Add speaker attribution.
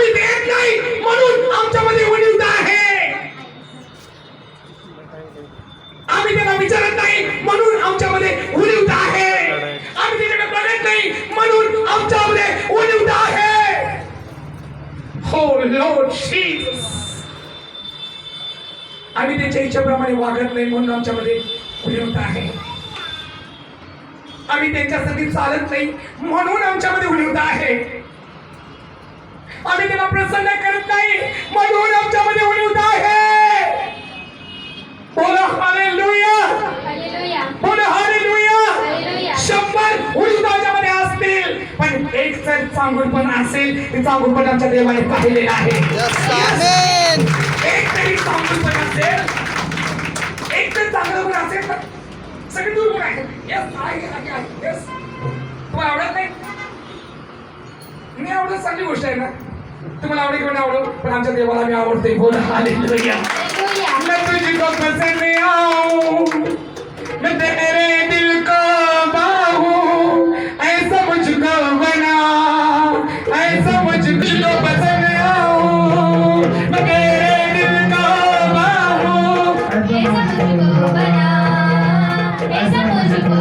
Speaker 1: आम्ही देत नाही म्हणून आमच्यामध्ये उणीवता आहे. आम्ही त्यांना विचारत नाही म्हणून आमच्यामध्ये उणीवता आहे. आम्ही त्याच्याकडे बघत नाही म्हणून आमच्यामध्ये उणीवता आहे. हो लॉर्ड जीसस, आम्ही त्याच्या इच्छेप्रमाणे वागत नाही म्हणून आमच्यामध्ये उणीवता आहे. आम्ही त्यांच्यासाठी चालत नाही म्हणून आमच्यामध्ये उणीवता आहे. आम्ही त्याला प्रसन्न करत नाही म्हणून आमच्यामध्ये उणीवता आहे. बोला हालेलुया,
Speaker 2: हालेलुया,
Speaker 1: बोला हालेलुया.
Speaker 2: हालेलुया.
Speaker 1: 100 उणीवता मध्ये असतील पण एक जर चांगुलपण असेल ते चांगुलपण आमच्या देवाने पाहिलेलं आहे. एक तरी चांगुलपण असेल, एक तर चांगलं पण असेल तर सगळे दूर पण आहे. यस आहे. यस तुम्हाला आवडत नाही, मी आवडत चांगली गोष्ट आहे ना. तुम्हाला आवडेल किंवा नाही आवडत पण आमच्या देवाला मी आवडते. बोला हालेलुया.
Speaker 2: हालेलुया.
Speaker 1: मैं तुझको पसंद आऊं, मैं तेरे दिल को बाहूं, ऐसा मुझको बना, ऐसा मुझको पसंद आऊं, मैं तेरे दिल को बाहूं.
Speaker 2: ऐसा मुझको बना, ऐसा मुझको